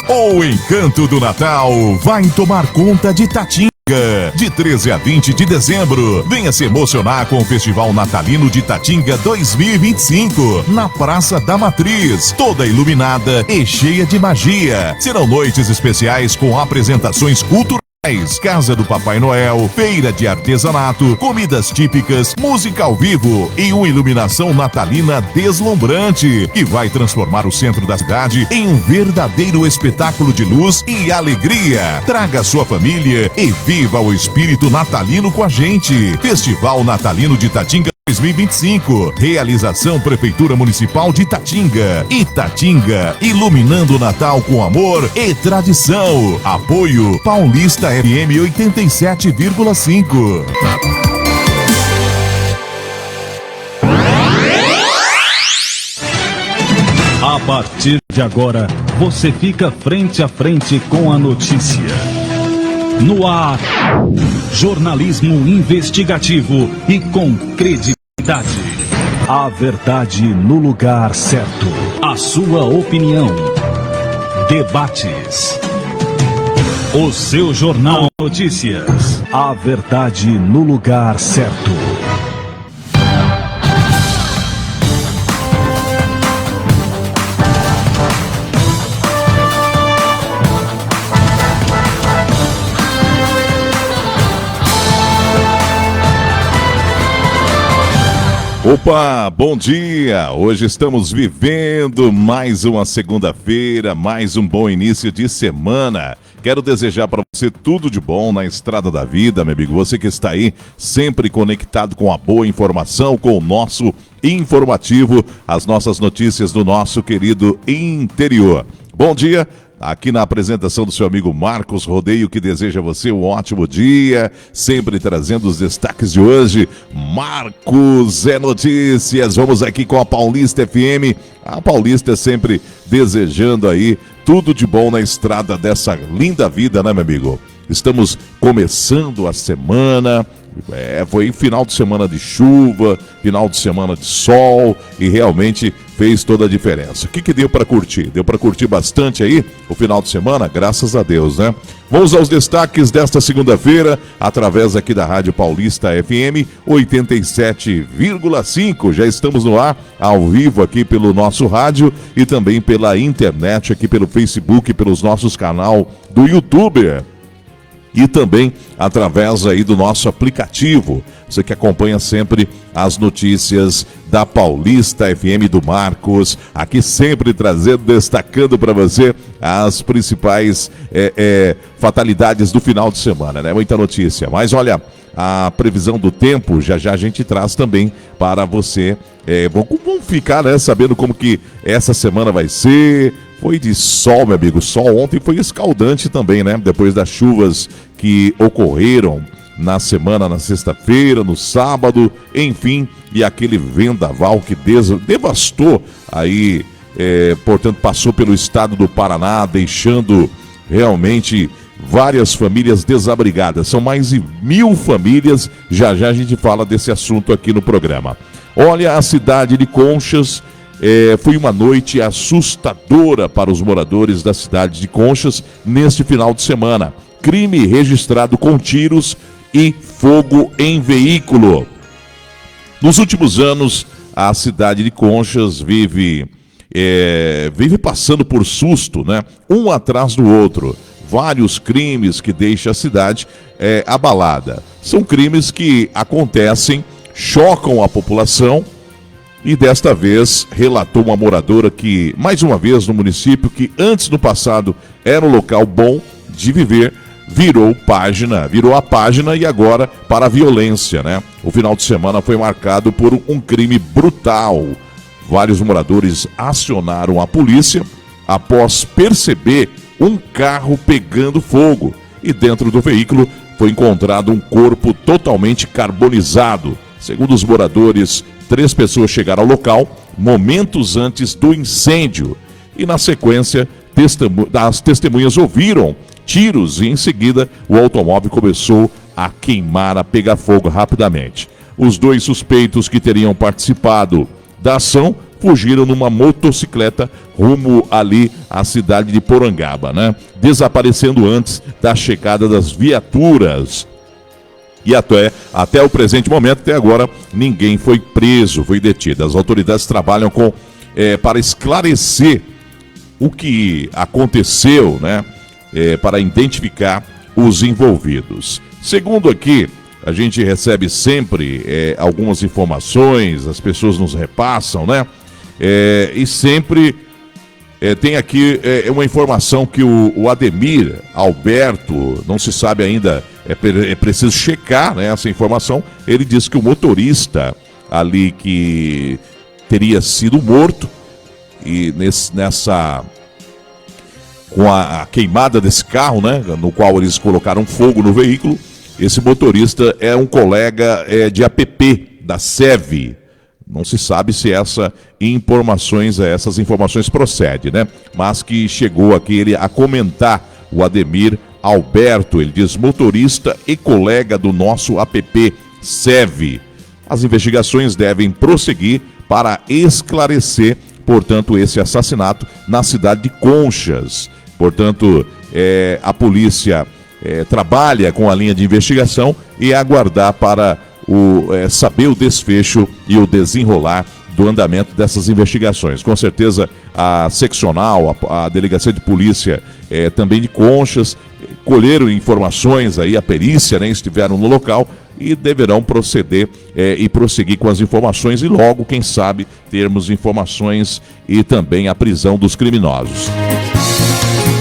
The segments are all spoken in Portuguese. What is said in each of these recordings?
O encanto do Natal vai tomar conta de Tatinga. De 13 a 20 de dezembro, venha se emocionar com o Festival Natalino de Tatinga 2025, na Praça da Matriz, toda iluminada e cheia de magia. Serão noites especiais com apresentações culturais, Casa do Papai Noel, feira de artesanato, comidas típicas, música ao vivo e uma iluminação natalina deslumbrante, que vai transformar o centro da cidade em um verdadeiro espetáculo de luz e alegria. Traga sua família e viva o espírito natalino com a gente. Festival Natalino de Tatinga 2025. Realização Prefeitura Municipal de Tatinga. Itatinga, iluminando o Natal com amor e tradição. Apoio Paulista FM 87,5. A partir de agora, você fica frente a frente com a notícia. No ar, jornalismo investigativo e com credibilidade. A verdade no lugar certo. A sua opinião. Debates. O seu Jornal Notícias. A verdade no lugar certo. Opa, bom dia! Hoje estamos vivendo mais uma segunda-feira, mais um bom início de semana. Quero desejar para você tudo de bom na estrada da vida, meu amigo. Você que está aí sempre conectado com a boa informação, com o nosso informativo, as nossas notícias do nosso querido interior. Bom dia! Aqui na apresentação do seu amigo Marcos Rodeio, que deseja a você um ótimo dia, sempre trazendo os destaques de hoje. Marcos é Notícias, vamos aqui com a Paulista FM, a Paulista sempre desejando aí tudo de bom na estrada dessa linda vida, né, meu amigo? Estamos começando a semana, foi final de semana de chuva, final de semana de sol e realmente fez toda a diferença. O que deu para curtir? Deu para curtir bastante aí o final de semana? Graças a Deus, né? Vamos aos destaques desta segunda-feira, através aqui da Rádio Paulista FM 87,5. Já estamos no ar, ao vivo aqui pelo nosso rádio e também pela internet, aqui pelo Facebook, pelos nossos canal do YouTube. E também através aí do nosso aplicativo. Você que acompanha sempre as notícias da Paulista FM do Marcos, aqui sempre trazendo, destacando para você as principais fatalidades do final de semana, né? Muita notícia. Mas olha, a previsão do tempo, já a gente traz também para você. Vamos ficar, né, sabendo como que essa semana vai ser. Foi de sol, meu amigo. Sol ontem foi escaldante também, né? Depois das chuvas que ocorreram na semana, na sexta-feira, no sábado, enfim, e aquele vendaval que devastou aí, portanto, passou pelo estado do Paraná, deixando realmente várias famílias desabrigadas. São mais de 1.000 famílias. Já a gente fala desse assunto aqui no programa. Olha, a cidade de Conchas. Foi uma noite assustadora para os moradores da cidade de Conchas neste final de semana. Crime registrado com tiros e fogo em veículo. Nos últimos anos, a cidade de Conchas vive passando por susto, né? Um atrás do outro. Vários crimes que deixam a cidade abalada. São crimes que acontecem, chocam a população. E desta vez relatou uma moradora que, mais uma vez no município, que antes no passado era um local bom de viver, virou a página e agora para a violência, né? O final de semana foi marcado por um crime brutal. Vários moradores acionaram a polícia após perceber um carro pegando fogo. E dentro do veículo foi encontrado um corpo totalmente carbonizado. Segundo os moradores, 3 pessoas chegaram ao local momentos antes do incêndio. E na sequência, as testemunhas ouviram tiros e em seguida o automóvel começou a queimar, a pegar fogo rapidamente. Os 2 suspeitos que teriam participado da ação fugiram numa motocicleta rumo ali à cidade de Porangaba, né? Desaparecendo antes da chegada das viaturas. E até o presente momento, até agora, ninguém foi preso, foi detido. As autoridades trabalham para esclarecer o que aconteceu, né? Para identificar os envolvidos. Segundo aqui, a gente recebe sempre algumas informações, as pessoas nos repassam, né? E sempre tem aqui uma informação que o Ademir Alberto, não se sabe ainda, é preciso checar, né, essa informação. Ele disse que o motorista ali que teria sido morto e com a queimada desse carro, né, no qual eles colocaram fogo no veículo, esse motorista é um colega de APP da SEV. Não se sabe se essas informações procedem, né? Mas que chegou aqui ele a comentar, o Ademir Alberto, ele diz: motorista e colega do nosso APP SEV. As investigações devem prosseguir para esclarecer, portanto, esse assassinato na cidade de Conchas. Portanto, a polícia trabalha com a linha de investigação e aguardar para saber o desfecho e o desenrolar do andamento dessas investigações. Com certeza a seccional, a delegacia de polícia também de Conchas, colheram informações aí, a perícia, né, estiveram no local e deverão proceder e prosseguir com as informações e logo, quem sabe, termos informações e também a prisão dos criminosos.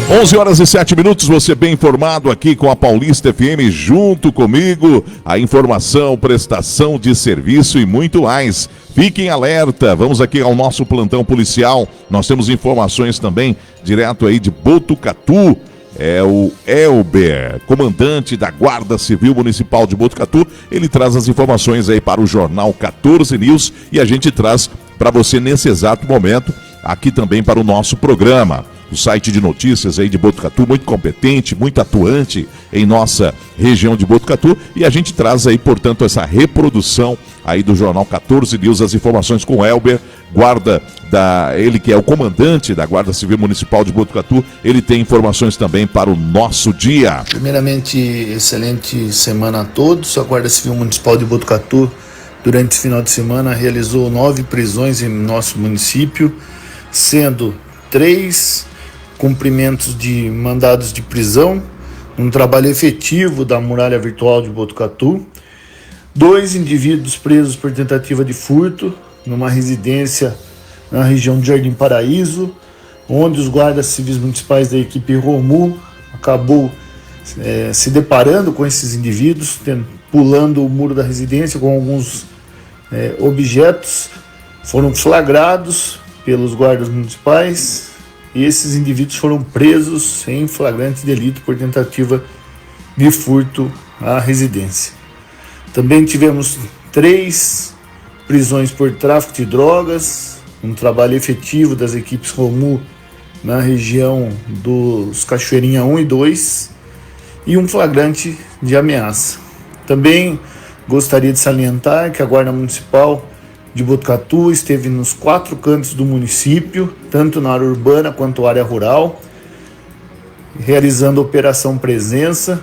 11h07, você bem informado aqui com a Paulista FM, junto comigo, a informação, prestação de serviço e muito mais. Fiquem alerta, vamos aqui ao nosso plantão policial, nós temos informações também, direto aí de Botucatu. É o Elber, comandante da Guarda Civil Municipal de Botucatu, ele traz as informações aí para o Jornal 14 News e a gente traz para você nesse exato momento, aqui também para o nosso programa. O site de notícias aí de Botucatu, muito competente, muito atuante em nossa região de Botucatu, e a gente traz aí, portanto, essa reprodução aí do Jornal 14 News, as informações com o Elber, ele que é o comandante da Guarda Civil Municipal de Botucatu, ele tem informações também para o nosso dia. Primeiramente, excelente semana a todos. A Guarda Civil Municipal de Botucatu, durante esse final de semana, realizou 9 prisões em nosso município, sendo 3 cumprimentos de mandados de prisão, um trabalho efetivo da muralha virtual de Botucatu, 2 indivíduos presos por tentativa de furto numa residência na região de Jardim Paraíso, onde os guardas civis municipais da equipe Romu acabou se deparando com esses indivíduos, pulando o muro da residência com alguns objetos, foram flagrados pelos guardas municipais. E esses indivíduos foram presos em flagrante delito por tentativa de furto à residência. Também tivemos 3 prisões por tráfico de drogas, um trabalho efetivo das equipes Romu na região dos Cachoeirinha 1 e 2 e um flagrante de ameaça. Também gostaria de salientar que a Guarda Municipal de Botucatu esteve nos 4 cantos do município, tanto na área urbana quanto na área rural, realizando a Operação Presença,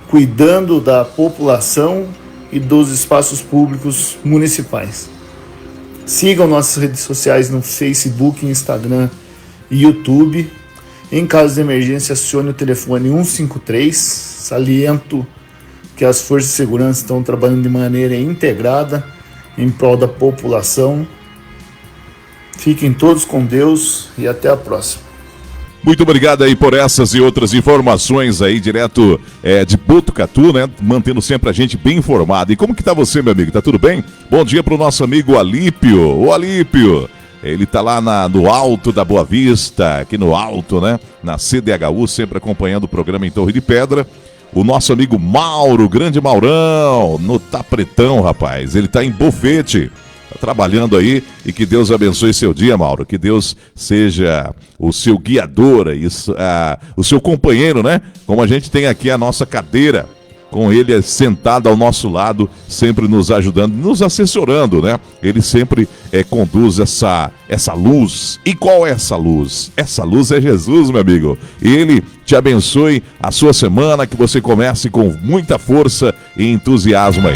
cuidando da população e dos espaços públicos municipais. Sigam nossas redes sociais no Facebook, Instagram e YouTube. Em caso de emergência, acione o telefone 153. Saliento que as forças de segurança estão trabalhando de maneira integrada em prol da população. Fiquem todos com Deus e até a próxima. Muito obrigado aí por essas e outras informações aí, direto de Botucatu, né? Mantendo sempre a gente bem informado. E como que tá você, meu amigo? Tá tudo bem? Bom dia pro nosso amigo Alípio. Ô Alípio, ele tá lá no alto da Boa Vista, aqui no alto, né? Na CDHU, sempre acompanhando o programa em Torre de Pedra. O nosso amigo Mauro, grande Maurão, no Tapretão, rapaz. Ele tá em Bofete, tá trabalhando aí, e que Deus abençoe seu dia, Mauro. Que Deus seja o seu guiador, o seu companheiro, né? Como a gente tem aqui a nossa cadeira com ele sentado ao nosso lado, sempre nos ajudando, nos assessorando, né? Ele sempre conduz essa luz. E qual é essa luz? Essa luz é Jesus, meu amigo. Ele te abençoe a sua semana, que você comece com muita força e entusiasmo aí.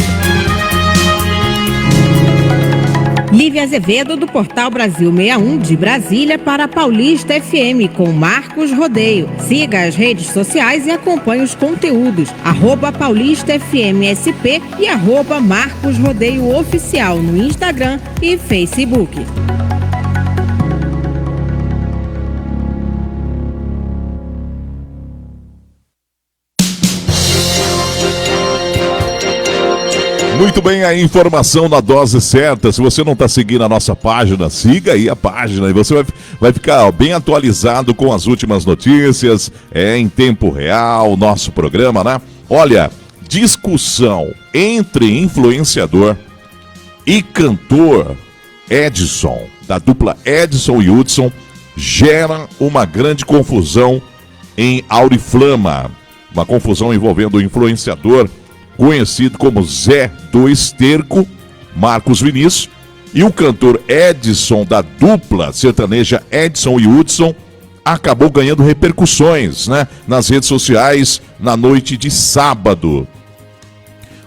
Lívia Azevedo, do Portal Brasil 61 de Brasília, para Paulista FM, com Marcos Rodeio. Siga as redes sociais e acompanhe os conteúdos. @Paulista FM SP e @Marcos Rodeio Oficial no Instagram e Facebook. Muito bem, a informação na dose certa. Se você não está seguindo a nossa página, siga aí a página e você vai ficar bem atualizado com as últimas notícias, em tempo real, nosso programa, né? Olha, discussão entre influenciador e cantor Edson, da dupla Edson e Hudson, gera uma grande confusão em Auriflama. Uma confusão envolvendo o influenciador conhecido como Zé do Esterco, Marcos Vinícius, e o cantor Edson, da dupla sertaneja Edson e Hudson, acabou ganhando repercussões, né, nas redes sociais na noite de sábado.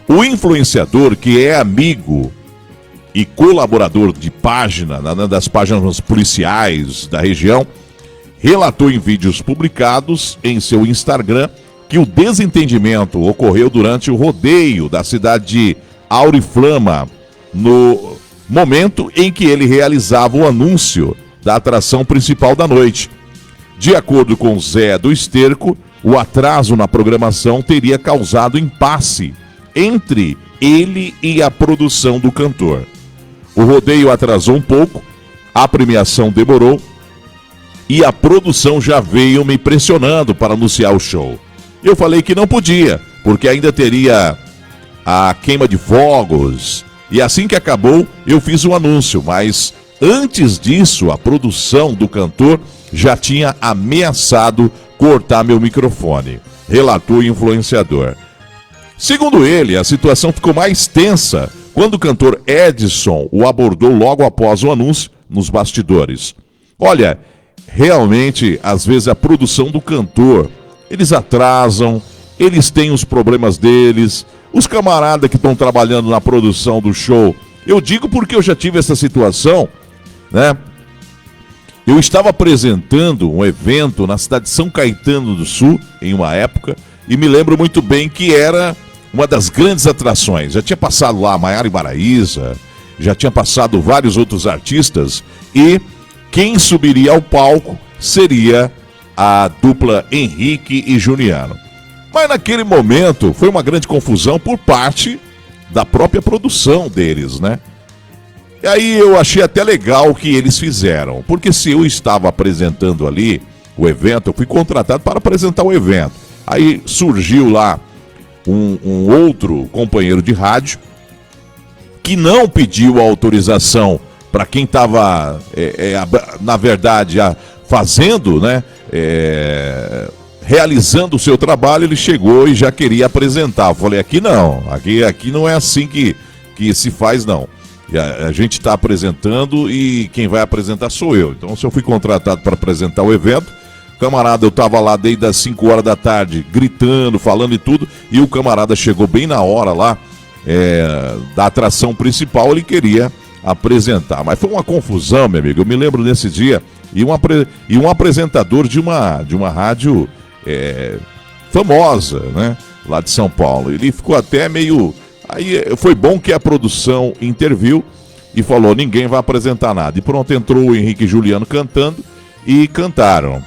O influenciador, que é amigo e colaborador de página, das páginas policiais da região, relatou em vídeos publicados em seu Instagram que o desentendimento ocorreu durante o rodeio da cidade de Auriflama, no momento em que ele realizava o anúncio da atração principal da noite. De acordo com Zé do Esterco, o atraso na programação teria causado impasse entre ele e a produção do cantor. O rodeio atrasou um pouco, a premiação demorou e a produção já veio me pressionando para anunciar o show. Eu falei que não podia, porque ainda teria a queima de fogos. E assim que acabou, eu fiz o anúncio. Mas antes disso, a produção do cantor já tinha ameaçado cortar meu microfone, relatou o influenciador. Segundo ele, a situação ficou mais tensa quando o cantor Edson o abordou logo após o anúncio nos bastidores. Olha, realmente, às vezes a produção do cantor, eles atrasam, eles têm os problemas deles, os camaradas que estão trabalhando na produção do show. Eu digo porque eu já tive essa situação, né? Eu estava apresentando um evento na cidade de São Caetano do Sul, em uma época, e me lembro muito bem que era uma das grandes atrações. Já tinha passado lá a Maiara e Maraíza, já tinha passado vários outros artistas, e quem subiria ao palco seria a dupla Henrique e Juliano. Mas naquele momento foi uma grande confusão por parte da própria produção deles, né? E aí eu achei até legal o que eles fizeram, porque se eu estava apresentando ali o evento, eu fui contratado para apresentar o evento. Aí surgiu lá um outro companheiro de rádio que não pediu autorização para quem estava, na verdade, fazendo, né? Realizando o seu trabalho. Ele chegou e já queria apresentar. Eu falei, aqui não, aqui não é assim que se faz, não. A gente está apresentando e quem vai apresentar sou eu. Então, se eu fui contratado para apresentar o evento, camarada, eu estava lá desde as 5 horas da tarde, gritando, falando e tudo, e o camarada chegou bem na hora lá, da atração principal, ele queria apresentar. Mas foi uma confusão, meu amigo. Eu me lembro nesse dia, e um apresentador de uma rádio famosa, né, lá de São Paulo. Ele ficou até meio... Aí foi bom que a produção interviu e falou, ninguém vai apresentar nada. E pronto, entrou o Henrique e Juliano cantando e cantaram.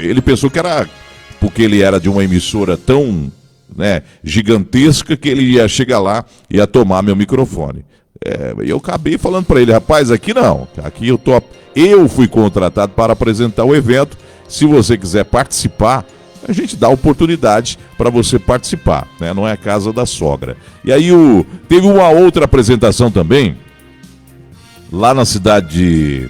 Ele pensou que era porque ele era de uma emissora tão, né, gigantesca, que ele ia chegar lá e ia tomar meu microfone. Eu acabei falando para ele, rapaz, aqui não, aqui eu fui contratado para apresentar o evento. Se você quiser participar, a gente dá oportunidade para você participar, né? Não é a casa da sogra. E aí teve uma outra apresentação também, lá na cidade de...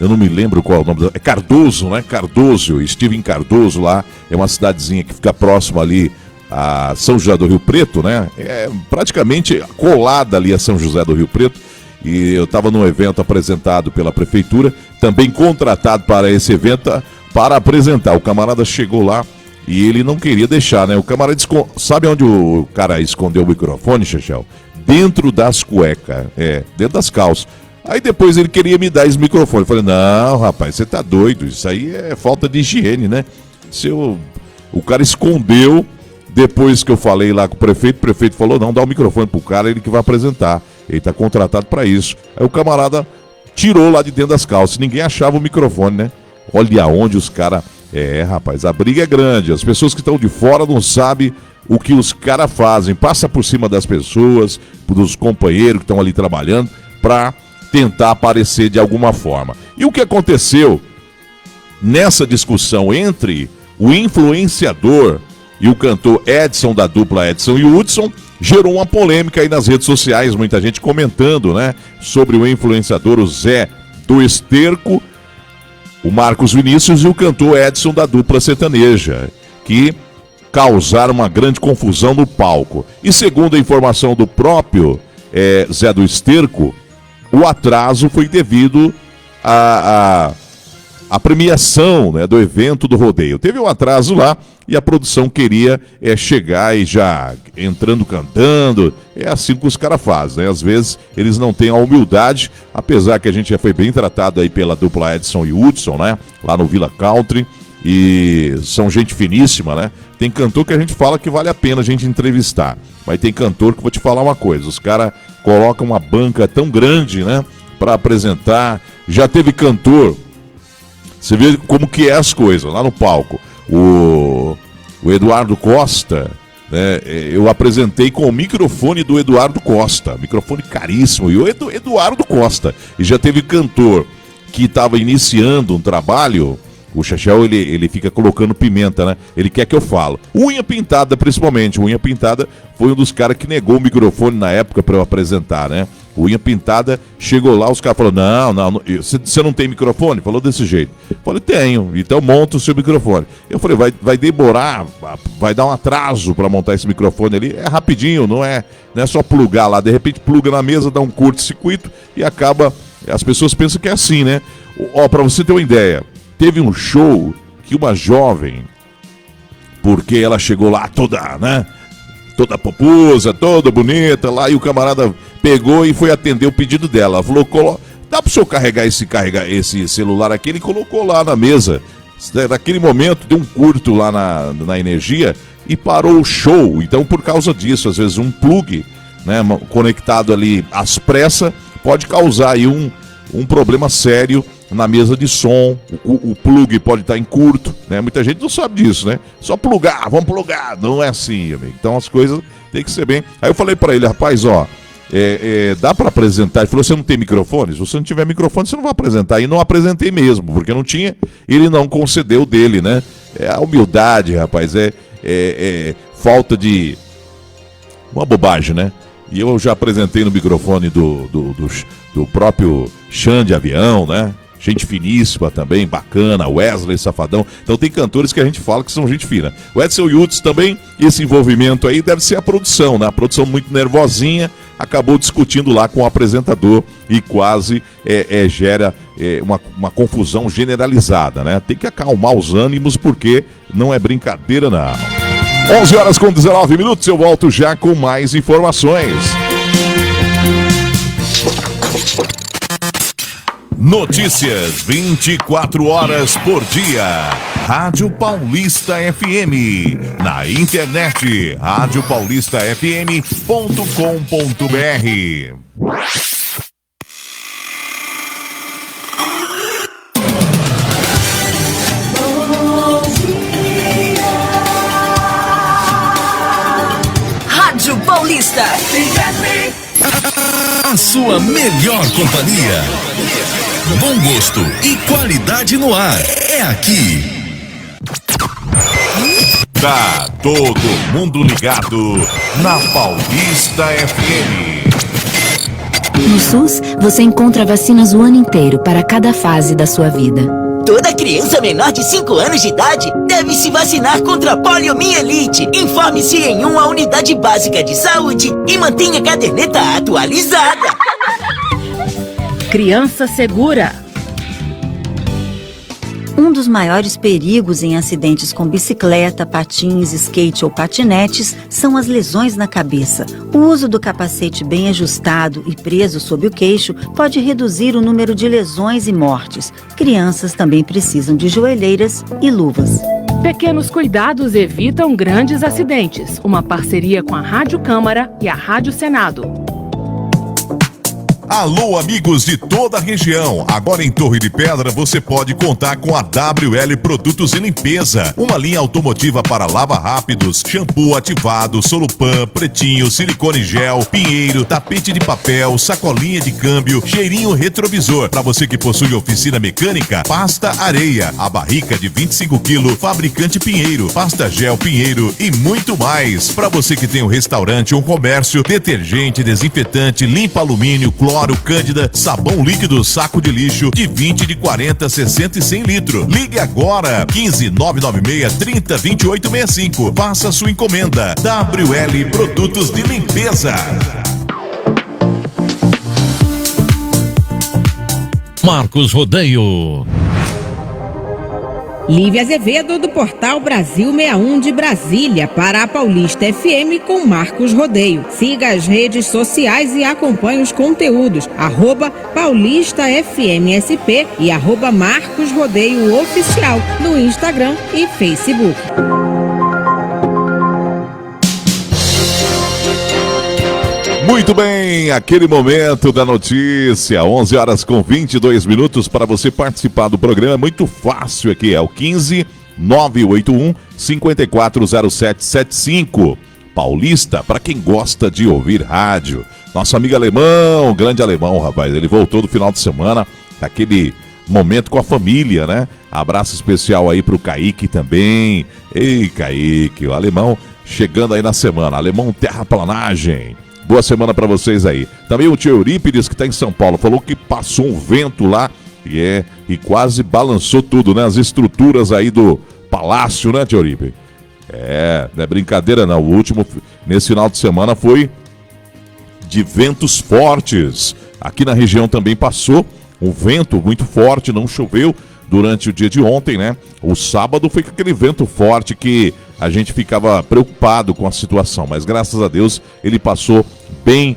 Eu não me lembro qual é o nome. É Cardoso, né? Cardoso, eu estive em Cardoso lá. É uma cidadezinha que fica próxima ali a São José do Rio Preto, né? É praticamente colada ali a São José do Rio Preto. E eu estava num evento apresentado pela prefeitura, também contratado para esse evento para apresentar. O camarada chegou lá e ele não queria deixar, né? O camarada, sabe onde o cara escondeu o microfone, Chechel? Dentro das cuecas, dentro das calças. Aí depois ele queria me dar esse microfone. Eu falei, não, rapaz, você tá doido, isso aí é falta de higiene, né? O cara escondeu, depois que eu falei lá com o prefeito falou, não, dá o microfone pro cara, ele que vai apresentar. Ele tá contratado para isso. Aí o camarada tirou lá de dentro das calças, ninguém achava o microfone, né? Olha onde os caras... rapaz, a briga é grande, as pessoas que estão de fora não sabem o que os caras fazem, passa por cima das pessoas, dos companheiros que estão ali trabalhando, para tentar aparecer de alguma forma. E o que aconteceu nessa discussão entre o influenciador e o cantor Edson, da dupla Edson e Hudson, gerou uma polêmica aí nas redes sociais, muita gente comentando, né, sobre o influenciador, o Zé do Esterco, o Marcos Vinícius e o cantor Edson, da dupla sertaneja, que causaram uma grande confusão no palco. E segundo a informação do próprio Zé do Esterco, o atraso foi devido à premiação, né, do evento do rodeio. Teve um atraso lá e a produção queria chegar e já entrando cantando. É assim que os caras fazem, né? Às vezes eles não têm a humildade, apesar que a gente já foi bem tratado aí pela dupla Edson e Hudson, né? Lá no Villa Country. E são gente finíssima, né? Tem cantor que a gente fala que vale a pena a gente entrevistar. Mas tem cantor que vou te falar uma coisa, os caras colocam uma banca tão grande, né? Pra apresentar. Já teve cantor, você vê como que é as coisas lá no palco. O Eduardo Costa, né? Eu apresentei com o microfone do Eduardo Costa, microfone caríssimo, e o Eduardo Costa. E já teve cantor que estava iniciando um trabalho. O Chechel, ele fica colocando pimenta, né? Ele quer que eu falo. Unha Pintada, principalmente. Unha Pintada foi um dos caras que negou o microfone na época para eu apresentar, né? O Unha Pintada chegou lá, os caras falaram, não, você não tem microfone? Falou desse jeito. Eu falei, tenho, então monta o seu microfone. Eu falei, vai demorar, vai dar um atraso para montar esse microfone ali. É rapidinho, não é só plugar lá. De repente pluga na mesa, dá um curto-circuito e acaba... As pessoas pensam que é assim, né? Ó, para você ter uma ideia... Teve um show que uma jovem, porque ela chegou lá toda, né? Toda popusa, toda bonita lá, e o camarada pegou e foi atender o pedido dela. Ela falou, dá pro senhor carregar esse celular aqui? Ele colocou lá na mesa. Naquele momento, deu um curto lá na energia e parou o show. Então, por causa disso, às vezes um plug, né, conectado ali às pressas, pode causar aí um problema sério na mesa de som. O plug pode estar em curto, né? Muita gente não sabe disso, né? Só plugar, vamos plugar. Não é assim, amigo. Então as coisas tem que ser bem. Aí eu falei pra ele, rapaz, ó, dá pra apresentar? Ele falou, você não tem microfone? Se você não tiver microfone, você não vai apresentar. E não apresentei mesmo, porque não tinha, ele não concedeu dele, né? É a humildade, rapaz, falta de... Uma bobagem, né? E eu já apresentei no microfone do próprio Xande Avião, né? Gente finíssima também, bacana, Wesley Safadão. Então tem cantores que a gente fala que são gente fina. O Edson Hudson também, esse envolvimento aí deve ser a produção, né? A produção muito nervosinha, acabou discutindo lá com o apresentador e quase gera uma confusão generalizada, né? Tem que acalmar os ânimos porque não é brincadeira, não. 11h19, eu volto já com mais informações. Notícias 24 horas por dia. Rádio Paulista FM. Na internet, radiopaulistafm.com.br. Rádio Paulista. A sua melhor companhia. Bom gosto e qualidade no ar. É aqui. Tá todo mundo ligado na Paulista FM. No SUS, você encontra vacinas o ano inteiro para cada fase da sua vida. Toda criança menor de 5 anos de idade deve se vacinar contra a poliomielite. Informe-se em uma unidade básica de saúde e mantenha a caderneta atualizada. Criança segura. Um dos maiores perigos em acidentes com bicicleta, patins, skate ou patinetes são as lesões na cabeça. O uso do capacete bem ajustado e preso sob o queixo pode reduzir o número de lesões e mortes. Crianças também precisam de joelheiras e luvas. Pequenos cuidados evitam grandes acidentes. Uma parceria com a Rádio Câmara e a Rádio Senado. Alô, amigos de toda a região. Agora em Torre de Pedra você pode contar com a WL Produtos e Limpeza. Uma linha automotiva para lava rápidos, shampoo ativado, Solupan, Pretinho, silicone gel, pinheiro, tapete de papel, sacolinha de câmbio, cheirinho retrovisor. Para você que possui oficina mecânica, pasta areia, a barrica de 25 kg, fabricante Pinheiro, pasta gel Pinheiro e muito mais. Para você que tem um restaurante ou um comércio, detergente, desinfetante, limpa alumínio, cloro, cândida, sabão líquido, saco de lixo de 20, de 40, 60 e 100 litros. Ligue agora, 15 996 30 28 65. Faça sua encomenda. WL Produtos de Limpeza. Marcos Rodeio. Lívia Azevedo, do Portal Brasil 61 de Brasília, para a Paulista FM com Marcos Rodeio. Siga as redes sociais e acompanhe os conteúdos. @PaulistaFMSP e @Marcos Rodeio Oficial no Instagram e Facebook. Muito bem, aquele momento da notícia, 11 horas com 22 minutos para você participar do programa. Muito fácil aqui, é o 15 981 540775. Paulista, para quem gosta de ouvir rádio. Nosso amigo alemão, grande alemão, rapaz, ele voltou do final de semana, aquele momento com a família, né? Abraço especial aí pro Kaique também. Ei, Kaique, o alemão chegando aí na semana, alemão terraplanagem. Boa semana pra vocês aí. Também o tio Eurípides, que tá em São Paulo, falou que passou um vento lá e quase balançou tudo, né? As estruturas aí do palácio, né, tio Eurípides? Não é brincadeira não. O último, nesse final de semana, foi de ventos fortes. Aqui na região também passou um vento muito forte, não choveu durante o dia de ontem, né? O sábado foi com aquele vento forte que a gente ficava preocupado com a situação, mas graças a Deus ele passou bem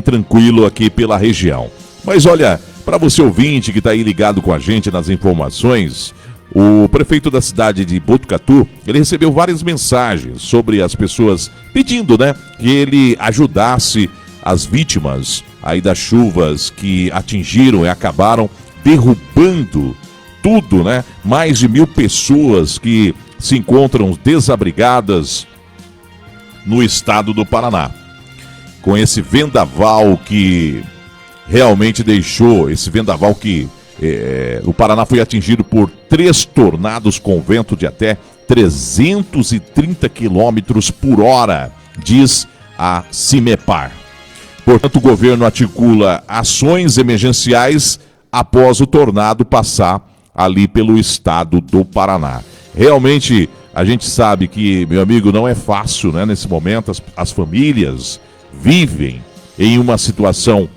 tranquilo aqui pela região. Mas olha, para você ouvinte que está aí ligado com a gente nas informações, o prefeito da cidade de Botucatu, ele recebeu várias mensagens sobre as pessoas pedindo, né, que ele ajudasse as vítimas aí das chuvas que atingiram e acabaram derrubando tudo, né? Mais de 1.000 pessoas que se encontram desabrigadas no estado do Paraná. Com esse vendaval que realmente deixou, esse vendaval que o Paraná foi atingido por 3 tornados com vento de até 330 quilômetros por hora, diz a CIMEPAR. Portanto, o governo articula ações emergenciais após o tornado passar ali pelo estado do Paraná. Realmente, a gente sabe que, meu amigo, não é fácil, né? Nesse momento, as famílias vivem em uma situação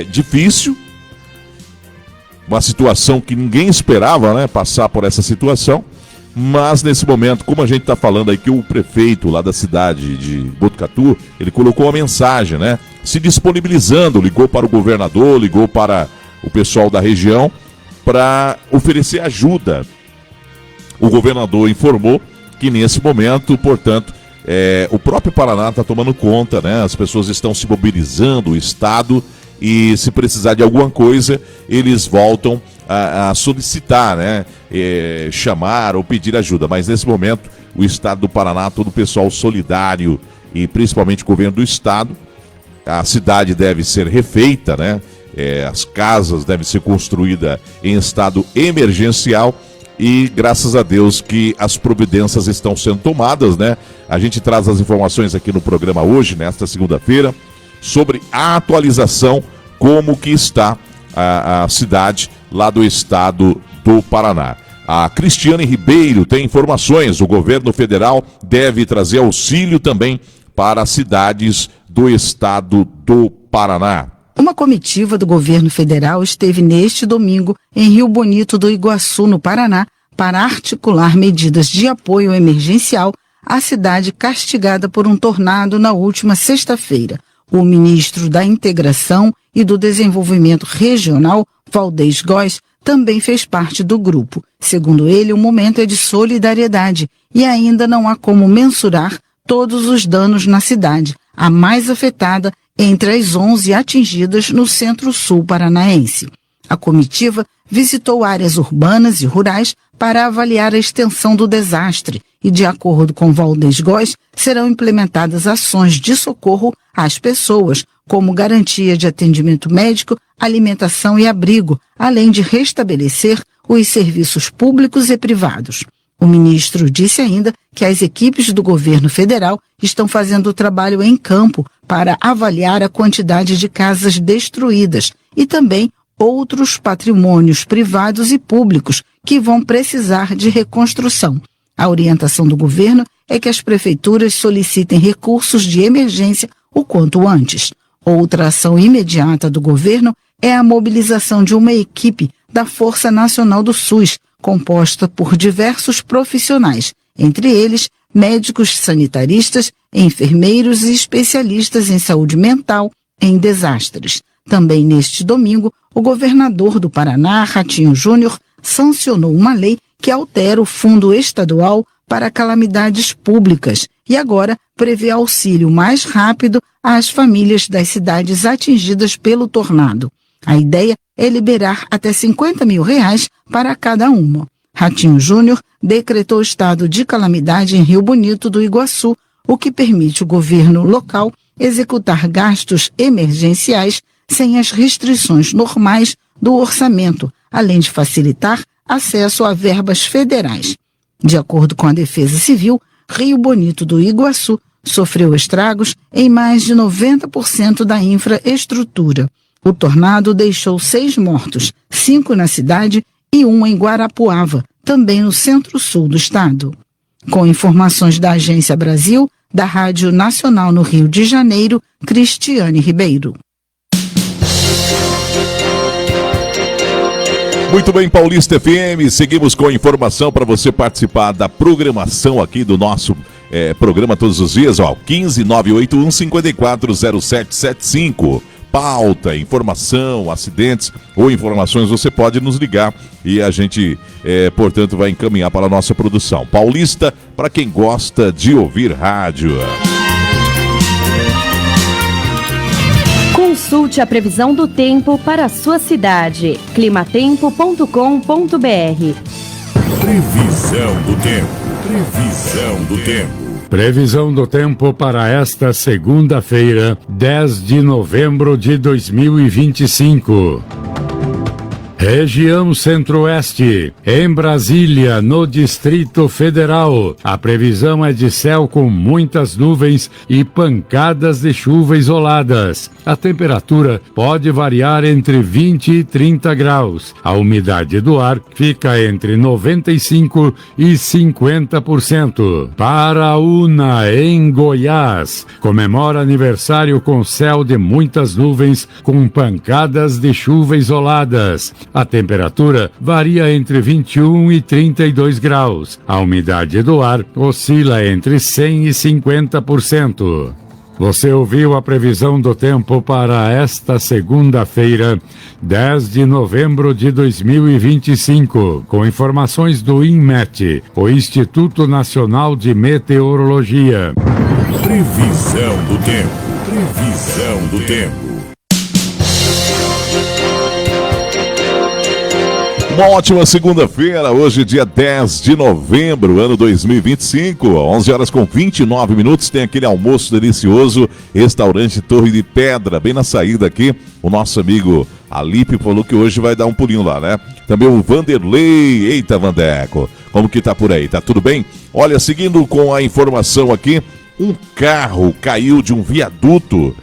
difícil, uma situação que ninguém esperava, né? Passar por essa situação, mas nesse momento, como a gente está falando aí, que o prefeito lá da cidade de Botucatu, ele colocou uma mensagem, né? Se disponibilizando, ligou para o governador, ligou para o pessoal da região, para oferecer ajuda. O governador informou que nesse momento, portanto, o próprio Paraná está tomando conta, né? As pessoas estão se mobilizando, o Estado, e se precisar de alguma coisa, eles voltam a solicitar, né? Chamar ou pedir ajuda. Mas nesse momento, o Estado do Paraná, todo o pessoal solidário e principalmente o governo do Estado, a cidade deve ser refeita, né? As casas devem ser construídas em estado emergencial e graças a Deus que as providências estão sendo tomadas, né? A gente traz as informações aqui no programa hoje, nesta segunda-feira, sobre a atualização, como que está a cidade lá do estado do Paraná. A Cristiane Ribeiro tem informações. O governo federal deve trazer auxílio também para as cidades do estado do Paraná. Uma comitiva do governo federal esteve neste domingo em Rio Bonito do Iguaçu, no Paraná, para articular medidas de apoio emergencial à cidade castigada por um tornado na última sexta-feira. O ministro da Integração e do Desenvolvimento Regional, Valdez Góes, também fez parte do grupo. Segundo ele, o momento é de solidariedade e ainda não há como mensurar todos os danos na cidade, a mais afetada entre as 11 atingidas no centro-sul paranaense. A comitiva visitou áreas urbanas e rurais para avaliar a extensão do desastre e, de acordo com Valdez Góes, serão implementadas ações de socorro às pessoas, como garantia de atendimento médico, alimentação e abrigo, além de restabelecer os serviços públicos e privados. O ministro disse ainda que as equipes do governo federal estão fazendo o trabalho em campo para avaliar a quantidade de casas destruídas e também outros patrimônios privados e públicos que vão precisar de reconstrução. A orientação do governo é que as prefeituras solicitem recursos de emergência o quanto antes. Outra ação imediata do governo é a mobilização de uma equipe da Força Nacional do SUS, composta por diversos profissionais, entre eles médicos sanitaristas, enfermeiros e especialistas em saúde mental em desastres. Também neste domingo, o governador do Paraná, Ratinho Júnior, sancionou uma lei que altera o Fundo Estadual para Calamidades Públicas e agora prevê auxílio mais rápido às famílias das cidades atingidas pelo tornado. A ideia é liberar até R$50 mil para cada uma. Ratinho Júnior decretou estado de calamidade em Rio Bonito do Iguaçu, o que permite o governo local executar gastos emergenciais sem as restrições normais do orçamento, além de facilitar acesso a verbas federais. De acordo com a Defesa Civil, Rio Bonito do Iguaçu sofreu estragos em mais de 90% da infraestrutura. O tornado deixou 6 mortos, 5 na cidade e 1 em Guarapuava, também no centro-sul do estado. Com informações da Agência Brasil, da Rádio Nacional no Rio de Janeiro, Cristiane Ribeiro. Muito bem, Paulista FM, seguimos com a informação para você participar da programação aqui do nosso programa todos os dias, 15-981-540775. Pauta, informação, acidentes ou informações, você pode nos ligar e a gente, portanto, vai encaminhar para a nossa produção. Paulista, para quem gosta de ouvir rádio. Consulte a previsão do tempo para a sua cidade. climatempo.com.br. Previsão do tempo. Previsão do tempo. Previsão do tempo para esta segunda-feira, 10 de novembro de 2025. Região Centro-Oeste, em Brasília, no Distrito Federal. A previsão é de céu com muitas nuvens e pancadas de chuva isoladas. A temperatura pode variar entre 20 e 30 graus. A umidade do ar fica entre 95% e 50%. Paraúna, em Goiás, comemora aniversário com céu de muitas nuvens com pancadas de chuva isoladas. A temperatura varia entre 21 e 32 graus. A umidade do ar oscila entre 100% e 50%. Você ouviu a previsão do tempo para esta segunda-feira, 10 de novembro de 2025, com informações do INMET, o Instituto Nacional de Meteorologia. Previsão do tempo. Previsão do tempo. Uma ótima segunda-feira, hoje dia 10 de novembro, ano 2025, 11 horas com 29 minutos, tem aquele almoço delicioso, restaurante Torre de Pedra, bem na saída aqui, o nosso amigo Alipe falou que hoje vai dar um pulinho lá, né? Também o Vanderlei, eita Vandeco, como que tá por aí, tá tudo bem? Olha, seguindo com a informação aqui, um carro caiu de um viaduto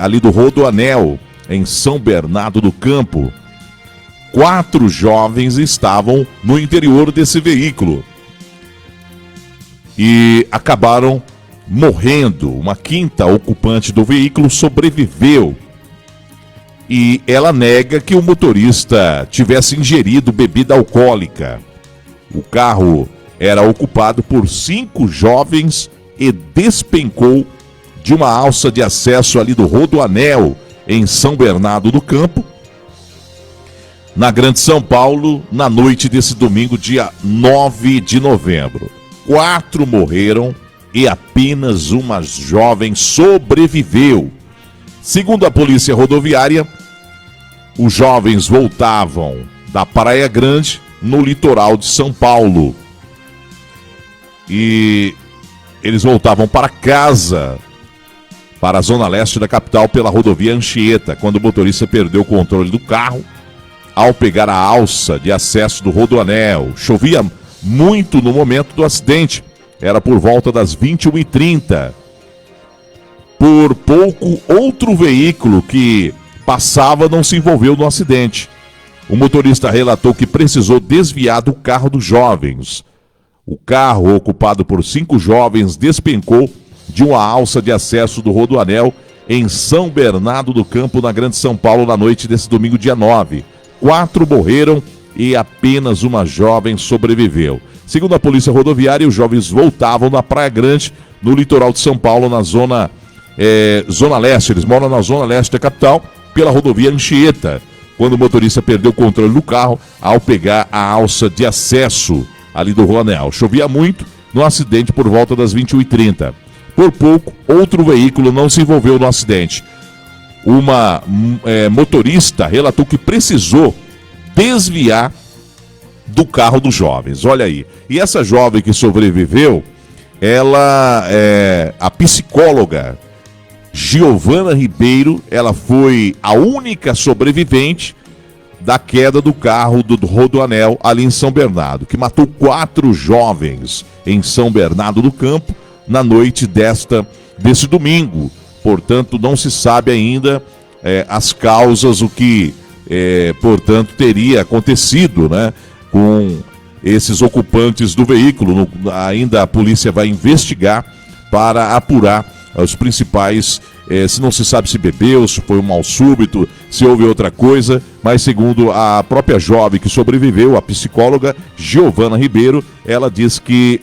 ali do Rodoanel, em São Bernardo do Campo. 4 jovens estavam no interior desse veículo e acabaram morrendo. Uma quinta ocupante do veículo sobreviveu e ela nega que o motorista tivesse ingerido bebida alcoólica. O carro era ocupado por 5 jovens e despencou de uma alça de acesso ali do Rodoanel, em São Bernardo do Campo, na Grande São Paulo, na noite desse domingo, dia 9 de novembro. 4 morreram e apenas uma jovem sobreviveu. Segundo a Polícia Rodoviária, os jovens voltavam da Praia Grande, no litoral de São Paulo. E eles voltavam para casa, para a zona leste da capital, pela rodovia Anchieta, quando o motorista perdeu o controle do carro ao pegar a alça de acesso do Rodoanel. Chovia muito no momento do acidente, era por volta das 21h30. Por pouco, outro veículo que passava não se envolveu no acidente. O motorista relatou que precisou desviar do carro dos jovens. O carro, ocupado por 5 jovens, despencou de uma alça de acesso do Rodoanel em São Bernardo do Campo, na Grande São Paulo, na noite desse domingo, dia 9. 4 morreram e apenas uma jovem sobreviveu. Segundo a Polícia Rodoviária, os jovens voltavam na Praia Grande, no litoral de São Paulo, na zona leste. Eles moram na zona leste da capital, pela rodovia Anchieta, quando o motorista perdeu o controle do carro ao pegar a alça de acesso ali do Rodoanel. Chovia muito no acidente por volta das 21h30. Por pouco, outro veículo não se envolveu no acidente. Uma motorista relatou que precisou desviar do carro dos jovens. Olha aí. E essa jovem que sobreviveu, ela é a psicóloga Giovana Ribeiro. Ela foi a única sobrevivente da queda do carro do Rodoanel ali em São Bernardo, que matou 4 jovens em São Bernardo do Campo na noite desse domingo. Portanto, não se sabe ainda as causas, o que, portanto, teria acontecido, né, com esses ocupantes do veículo. Ainda a polícia vai investigar para apurar os principais, se não se sabe se bebeu, se foi um mal súbito, se houve outra coisa, mas segundo a própria jovem que sobreviveu, a psicóloga Giovana Ribeiro, ela diz que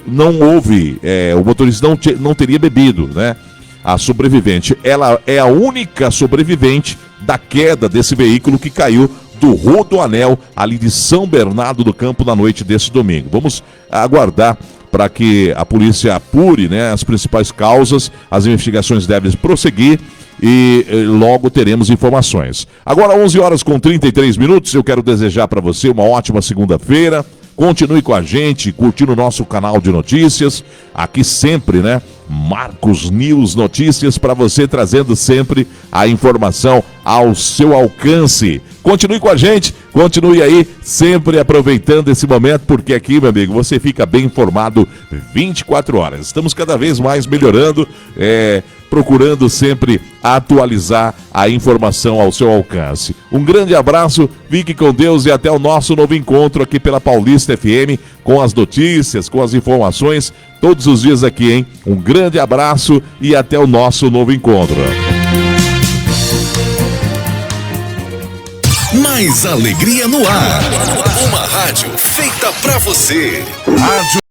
não houve, o motorista não teria bebido, né? A sobrevivente, ela é a única sobrevivente da queda desse veículo que caiu do Rodoanel ali de São Bernardo do Campo na noite desse domingo. Vamos aguardar para que a polícia apure, né, as principais causas. As investigações devem prosseguir e logo teremos informações. Agora 11h33, eu quero desejar para você uma ótima segunda-feira. Continue com a gente, curtindo o nosso canal de notícias, aqui sempre, né? Marcos News Notícias, para você, trazendo sempre a informação ao seu alcance. Continue com a gente, continue aí, sempre aproveitando esse momento, porque aqui, meu amigo, você fica bem informado 24 horas. Estamos cada vez mais melhorando, procurando sempre atualizar a informação ao seu alcance. Um grande abraço, fique com Deus e até o nosso novo encontro aqui pela Paulista FM, com as notícias, com as informações, todos os dias aqui, hein? Um grande abraço e até o nosso novo encontro. Mais alegria no ar. Uma rádio feita pra você. Rádio